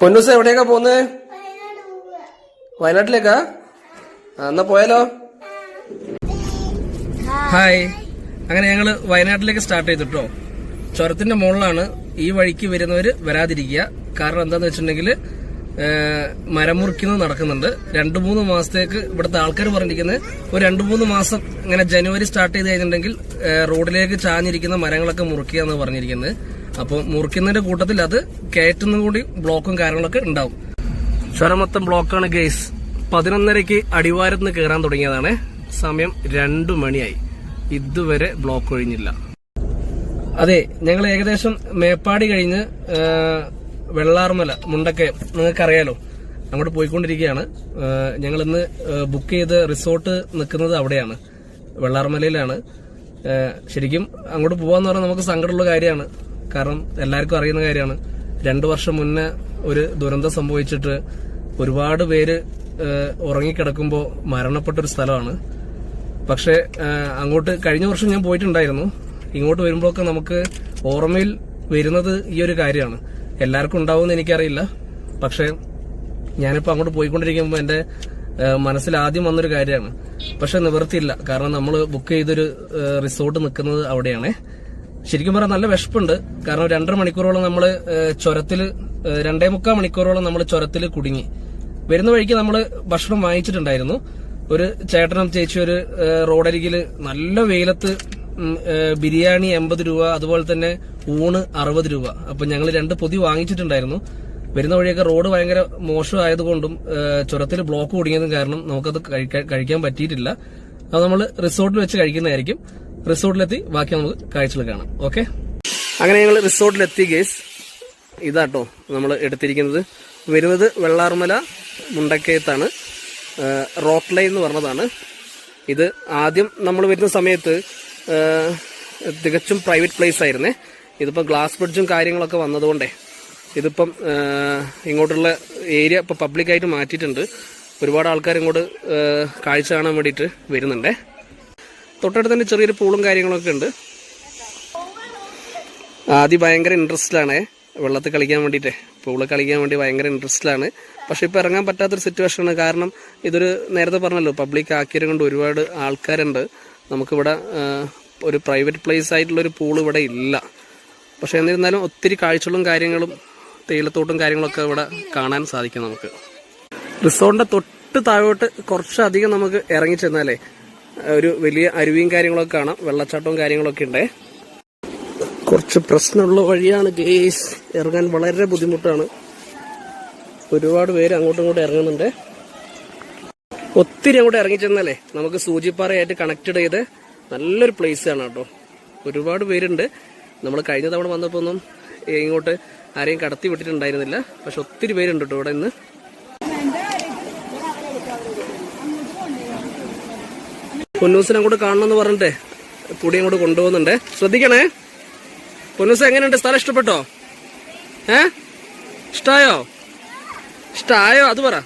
പൊന്നൂസ് എവിടെയൊക്കെ പോന്ന്? വയനാട്ടിലേക്കാ? എന്നാ പോയാലോ? ഹായ്. അങ്ങനെ ഞങ്ങള് വയനാട്ടിലേക്ക് സ്റ്റാർട്ട് ചെയ്തിട്ടോ. ചുരത്തിന്റെ മുകളിലാണ്. ഈ വഴിക്ക് വരുന്നവര് വരാതിരിക്കുക. കാരണം എന്താന്ന് വെച്ചിട്ടുണ്ടെങ്കിൽ മരം മുറിക്കുന്നത് നടക്കുന്നുണ്ട്. 2-3 മാസത്തേക്ക് ഇവിടുത്തെ ആൾക്കാർ പറഞ്ഞിരിക്കുന്നത് ഒരു 2-3 മാസം ഇങ്ങനെ ജനുവരി സ്റ്റാർട്ട് ചെയ്ത് കഴിഞ്ഞിട്ടുണ്ടെങ്കിൽ റോഡിലേക്ക് ചാഞ്ഞിരിക്കുന്ന മരങ്ങളൊക്കെ മുറിക്കുക എന്ന് പറഞ്ഞിരിക്കുന്നത്. അപ്പോൾ മുറിക്കുന്നതിന്റെ കൂട്ടത്തിൽ അത് കയറ്റുന്ന കൂടി ബ്ലോക്കും കാര്യങ്ങളൊക്കെ ഉണ്ടാവും. ചുരം മൊത്തം ബ്ലോക്കാണ് ഗെയ്സ്. 11:30 അടിവാരത്ത് നിന്ന് കയറാൻ തുടങ്ങിയതാണ്. സമയം 2 മണിയായി. ഇതുവരെ ബ്ലോക്ക് ഒഴിഞ്ഞില്ല. അതെ, ഞങ്ങൾ ഏകദേശം മേപ്പാടി കഴിഞ്ഞ് വെള്ളാർമല മുണ്ടക്കയം നിങ്ങൾക്കറിയാലോ, അങ്ങോട്ട് പോയിക്കൊണ്ടിരിക്കുകയാണ്. ഞങ്ങൾ ഇന്ന് ബുക്ക് ചെയ്ത് റിസോർട്ട് നിൽക്കുന്നത് അവിടെയാണ്, വെള്ളാർമലയിലാണ്. ശരിക്കും അങ്ങോട്ട് പോവാന്ന് പറഞ്ഞാൽ നമുക്ക് സങ്കടമുള്ള കാര്യമാണ്. കാരണം എല്ലാവർക്കും അറിയുന്ന കാര്യമാണ്. 2 വർഷം മുന്നേ ഒരു ദുരന്തം സംഭവിച്ചിട്ട് ഒരുപാട് പേര് ഉറങ്ങിക്കിടക്കുമ്പോൾ മരണപ്പെട്ടൊരു സ്ഥലമാണ്. പക്ഷെ അങ്ങോട്ട് കഴിഞ്ഞ വർഷം ഞാൻ പോയിട്ടുണ്ടായിരുന്നു. ഇങ്ങോട്ട് വരുമ്പോഴൊക്കെ നമുക്ക് ഓർമ്മയിൽ വരുന്നത് ഈ ഒരു കാര്യമാണ്. എല്ലാവർക്കും ഉണ്ടാവുമെന്ന് എനിക്കറിയില്ല. പക്ഷെ ഞാനിപ്പോൾ അങ്ങോട്ട് പോയിക്കൊണ്ടിരിക്കുമ്പോൾ എന്റെ മനസ്സിൽ ആദ്യം വന്നൊരു കാര്യമാണ്. പക്ഷെ നിവൃത്തിയില്ല. കാരണം നമ്മൾ ബുക്ക് ചെയ്തൊരു റിസോർട്ട് നിൽക്കുന്നത് അവിടെയാണ്. ശരിക്കും പറഞ്ഞാൽ നല്ല വിശപ്പുണ്ട്. കാരണം 2.5 മണിക്കൂറോളം നമ്മൾ ചുരത്തില് 2.25 മണിക്കൂറോളം നമ്മൾ ചുരത്തിൽ കുടുങ്ങി. വരുന്ന വഴിക്ക് നമ്മൾ ഭക്ഷണം വാങ്ങിച്ചിട്ടുണ്ടായിരുന്നു. ഒരു ചേട്ടനും ചേച്ചി ഒരു റോഡരികില് നല്ല വെയിലത്ത് ബിരിയാണി 80 രൂപ, അതുപോലെ തന്നെ ഊണ് 60 രൂപ. അപ്പൊ ഞങ്ങൾ 2 പൊതി വാങ്ങിച്ചിട്ടുണ്ടായിരുന്നു. വരുന്ന വഴിയൊക്കെ റോഡ് ഭയങ്കര മോശമായതുകൊണ്ടും ചുരത്തിൽ ബ്ലോക്ക് കുടുങ്ങിയതും കാരണം നമുക്കത് കഴിക്കാൻ പറ്റിയിട്ടില്ല. അത് നമ്മൾ റിസോർട്ടിൽ വെച്ച് കഴിക്കുന്നതായിരിക്കും. റിസോർട്ടിലെത്തി ബാക്കി നമുക്ക് കാഴ്ചകൾ കാണാം. ഓക്കെ, അങ്ങനെ ഞങ്ങൾ റിസോർട്ടിലെത്തി ഗേസ്. ഇതാട്ടോ നമ്മൾ എടുത്തിരിക്കുന്നത്. വരുന്നത് വെള്ളാർമല മുണ്ടക്കയത്താണ്. റോക്ക് ലൈൻ എന്ന് പറഞ്ഞതാണ്. ഇത് ആദ്യം നമ്മൾ വരുന്ന സമയത്ത് തികച്ചും പ്രൈവറ്റ് പ്ലേസ് ആയിരുന്നേ. ഇതിപ്പോൾ ഗ്ലാസ് ബ്രിഡ്ജും കാര്യങ്ങളൊക്കെ വന്നതുകൊണ്ടേ ഇതിപ്പം ഇങ്ങോട്ടുള്ള ഏരിയ ഇപ്പം പബ്ലിക്കായിട്ട് മാറ്റിയിട്ടുണ്ട്. ഒരുപാട് ആൾക്കാർ ഇങ്ങോട്ട് കാഴ്ച കാണാൻ വേണ്ടിയിട്ട് വരുന്നുണ്ടേ. തൊട്ടടുത്ത് തന്നെ ചെറിയൊരു പൂളും കാര്യങ്ങളൊക്കെ ഉണ്ട്. ആദ്യം ഭയങ്കര ഇൻട്രസ്റ്റിലാണേ വെള്ളത്തിൽ കളിക്കാൻ വേണ്ടിയിട്ട്, പൂള് കളിക്കാൻ വേണ്ടി ഭയങ്കര ഇൻട്രസ്റ്റിലാണ്. പക്ഷെ ഇപ്പോൾ ഇറങ്ങാൻ പറ്റാത്തൊരു സിറ്റുവേഷനാണ്. കാരണം ഇതൊരു നേരത്തെ പറഞ്ഞല്ലോ പബ്ലിക് ആക്കിയത് കൊണ്ട് ഒരുപാട് ആൾക്കാരുണ്ട്. നമുക്കിവിടെ ഒരു പ്രൈവറ്റ് പ്ലേസ് ആയിട്ടുള്ളൊരു പൂൾ ഇവിടെ ഇല്ല. പക്ഷെ എന്നിരുന്നാലും ഒത്തിരി കാഴ്ചകളും കാര്യങ്ങളും തേയിലത്തോട്ടും കാര്യങ്ങളൊക്കെ ഇവിടെ കാണാൻ സാധിക്കും നമുക്ക്. റിസോർട്ടിന്റെ തൊട്ട് താഴോട്ട് കുറച്ചധികം നമുക്ക് ഇറങ്ങി ചെന്നാലേ ഒരു വലിയ അരുവിയും കാര്യങ്ങളൊക്കെ കാണാം. വെള്ളച്ചാട്ടവും കാര്യങ്ങളൊക്കെ ഉണ്ടേ. കുറച്ച് പ്രശ്നമുള്ള വഴിയാണ് ഗേസ്. ഇറങ്ങാൻ വളരെ ബുദ്ധിമുട്ടാണ്. ഒരുപാട് പേര് അങ്ങോട്ടും ഇങ്ങോട്ടും ഇറങ്ങുന്നുണ്ട്. ഒത്തിരി അങ്ങോട്ട് ഇറങ്ങി ചെന്നാലേ നമുക്ക് സൂചിപ്പാറയായിട്ട് കണക്റ്റഡ് ചെയ്ത് നല്ലൊരു പ്ലേസ് ആണ് കേട്ടോ. ഒരുപാട് പേരുണ്ട്. നമ്മൾ കഴിഞ്ഞ തവണ വന്നപ്പോൾ ഒന്നും ഇങ്ങോട്ട് ആരെയും കടത്തി വിട്ടിട്ടുണ്ടായിരുന്നില്ല. പക്ഷെ ഒത്തിരി പേരുണ്ട് കേട്ടോ ഇവിടെ ഇന്ന്. പൊന്നൂസിനെ അങ്ങോട്ട് കാണണമെന്ന് പറഞ്ഞിട്ടേ കൂടി അങ്ങോട്ട് കൊണ്ടുപോകുന്നുണ്ട്. ശ്രദ്ധിക്കണേ. പൊന്നൂസ് എങ്ങനെയുണ്ട്? സ്ഥലം ഇഷ്ടപ്പെട്ടോ? ഇഷ്ടായോ? ഇഷ്ടായോ അത് പറ.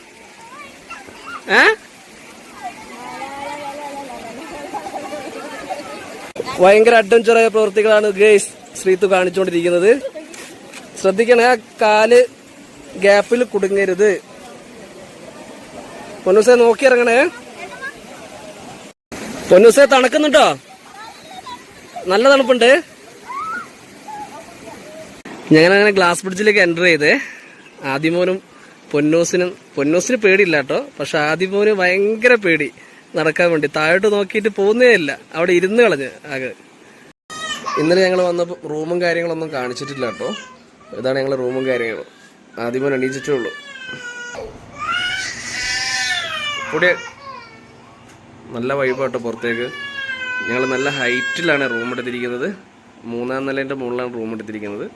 ഭയങ്കര അഡ്വഞ്ചറായ പ്രവൃത്തികളാണ് ഗേസ് ശ്രീത്തു കാണിച്ചുകൊണ്ടിരിക്കുന്നത്. ശ്രദ്ധിക്കണേ, ആ കാല് ഗ്യാപ്പിൽ കുടുങ്ങരുത്. പൊന്നൂസെ നോക്കി ഇറങ്ങണേ. പൊന്നൂസെ തണുക്കുന്നുണ്ടോ? നല്ല തണുപ്പുണ്ട്. ഞങ്ങളങ്ങനെ ഗ്ലാസ് ബ്രിഡ്ജിലേക്ക് എൻ്റർ ചെയ്തേ. ആദിമോനും പൊന്നൂസിന് പേടിയില്ല കേട്ടോ. പക്ഷെ ആദിമോന് ഭയങ്കര പേടി നടക്കാൻ വേണ്ടി. താഴോട്ട് നോക്കിയിട്ട് പോകുന്നേ ഇല്ല, അവിടെ ഇരുന്ന് കളഞ്ഞ് ആകെ. ഇന്നലെ ഞങ്ങൾ വന്നപ്പോൾ റൂമും കാര്യങ്ങളൊന്നും കാണിച്ചിട്ടില്ല കേട്ടോ. ഇതാണ് ഞങ്ങൾ റൂമും കാര്യങ്ങളും. ആദിമോൻ എണീച്ചിട്ടേ ഉള്ളൂ. കൂടെ നല്ല വൈബാട്ടോ പുറത്തേക്ക്. ഞങ്ങൾ നല്ല ഹൈറ്റിലാണ് റൂം എടുത്തിരിക്കുന്നത്. 3ാം നിലേൻ്റെ മുകളിലാണ് റൂം എടുത്തിരിക്കുന്നത്.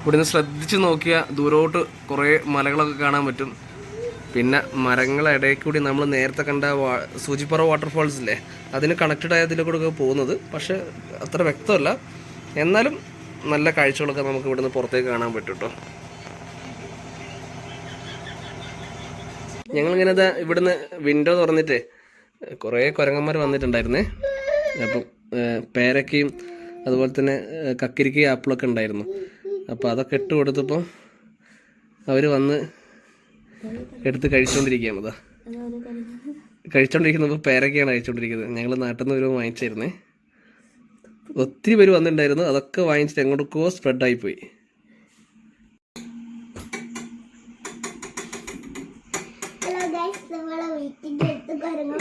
ഇവിടുന്ന് ശ്രദ്ധിച്ച് നോക്കിയാൽ ദൂരോട്ട് കുറേ മലകളൊക്കെ കാണാൻ പറ്റും. പിന്നെ മരങ്ങളുടെ ഇടയിൽ കൂടി നമ്മൾ നേരത്തെ കണ്ട സൂചിപ്പാറ വാട്ടർഫാൾസ് ഇല്ലേ, അതിന് കണക്റ്റഡ് ആയതിലൂടെ പോകുന്നത്. പക്ഷെ അത്ര വ്യക്തമല്ല. എന്നാലും നല്ല കാഴ്ചകളൊക്കെ നമുക്ക് ഇവിടുന്ന് പുറത്തേക്ക് കാണാൻ പറ്റും കേട്ടോ. ഞങ്ങളിങ്ങനെ ഇവിടുന്ന് വിൻഡോ തുറന്നിട്ട് കുറേ കുരങ്ങന്മാർ വന്നിട്ടുണ്ടായിരുന്നേ. അപ്പം പേരക്കയും അതുപോലെ തന്നെ കക്കിരിക്ക ആപ്പിളൊക്കെ ഉണ്ടായിരുന്നു. അപ്പോൾ അതൊക്കെ ഇട്ട് കൊടുത്തപ്പോൾ അവർ വന്ന് എടുത്ത് കഴിച്ചുകൊണ്ടിരിക്കുകയാണ്. അതാ കഴിച്ചുകൊണ്ടിരിക്കുന്നത്. പേരൊക്കെയാണ് കഴിച്ചുകൊണ്ടിരിക്കുന്നത്. ഞങ്ങൾ നാട്ടിൽ നിന്ന് ഒരു വാങ്ങിച്ചായിരുന്നേ. ഒത്തിരി പേര് വന്നിട്ടുണ്ടായിരുന്നു. അതൊക്കെ വാങ്ങിച്ചിട്ട് എങ്ങോട്ടൊക്കെയോ സ്പ്രെഡായിപ്പോയി.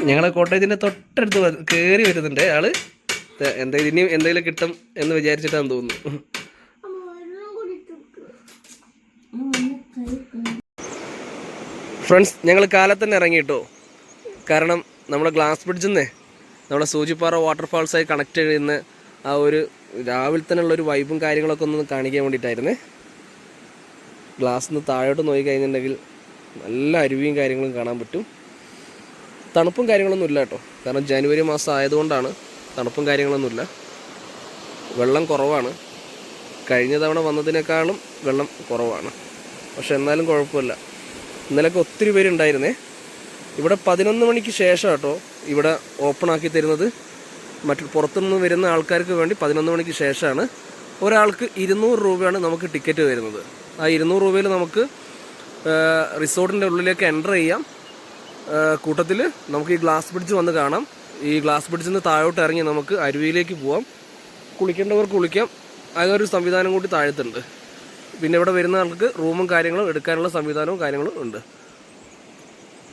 ഞങ്ങളെ കോട്ടയത്തിൻ്റെ തൊട്ടടുത്ത് കയറി വരുന്നുണ്ട് ആള്. ഇനിയും എന്തെങ്കിലും കിട്ടും എന്ന് വിചാരിച്ചിട്ടാന്ന് തോന്നുന്നു. ഫ്രണ്ട്സ്, ഞങ്ങൾ കാലത്ത് തന്നെ ഇറങ്ങി കേട്ടോ. കാരണം നമ്മുടെ ഗ്ലാസ് ബ്രിഡ്ജിൽ നിന്ന് നമ്മുടെ സൂചിപ്പാറ വാട്ടർഫാൾസായി കണക്ട് ചെയ്യുന്ന ആ ഒരു രാവിലെ തന്നെ ഉള്ളൊരു വൈബും കാര്യങ്ങളൊക്കെ ഒന്ന് കാണിക്കാൻ വേണ്ടിയിട്ടായിരുന്നേ. ഗ്ലാസ്സിൽ നിന്ന് താഴോട്ട് നോക്കി കഴിഞ്ഞിട്ടുണ്ടെങ്കിൽ നല്ല അരുവിയും കാര്യങ്ങളും കാണാൻ പറ്റും. തണുപ്പും കാര്യങ്ങളൊന്നും ഇല്ല കേട്ടോ. കാരണം ജനുവരി മാസം ആയതുകൊണ്ടാണ് തണുപ്പും കാര്യങ്ങളൊന്നുമില്ല. വെള്ളം കുറവാണ്. കഴിഞ്ഞ തവണ വന്നതിനേക്കാളും വെള്ളം കുറവാണ്. പക്ഷെ എന്നാലും കുഴപ്പമില്ല. ഇന്നലെയൊക്കെ ഒത്തിരി പേരുണ്ടായിരുന്നേ. ഇവിടെ 11 മണിക്ക് ശേഷം കേട്ടോ ഇവിടെ ഓപ്പൺ ആക്കി തരുന്നത്. പുറത്തുനിന്ന് വരുന്ന ആൾക്കാർക്ക് വേണ്ടി 11 മണിക്ക് ശേഷമാണ്. ഒരാൾക്ക് 200 രൂപയാണ് നമുക്ക് ടിക്കറ്റ് വരുന്നത്. ആ 200 രൂപയിൽ നമുക്ക് റിസോർട്ടിൻ്റെ ഉള്ളിലേക്ക് എൻ്റർ ചെയ്യാം. കൂട്ടത്തിൽ നമുക്ക് ഈ ഗ്ലാസ് ബ്രിഡ്ജ് വന്ന് കാണാം. ഈ ഗ്ലാസ് ബ്രിഡ്ജിൽ നിന്ന് താഴോട്ട് ഇറങ്ങി നമുക്ക് അരുവിയിലേക്ക് പോവാം. കുളിക്കേണ്ടവർ കുളിക്കാം. അങ്ങനൊരു സംവിധാനം കൂടി താഴത്തുണ്ട്. പിന്നെ ഇവിടെ വരുന്ന ആൾക്ക് റൂമും കാര്യങ്ങളും എടുക്കാനുള്ള സംവിധാനവും കാര്യങ്ങളും ഉണ്ട്.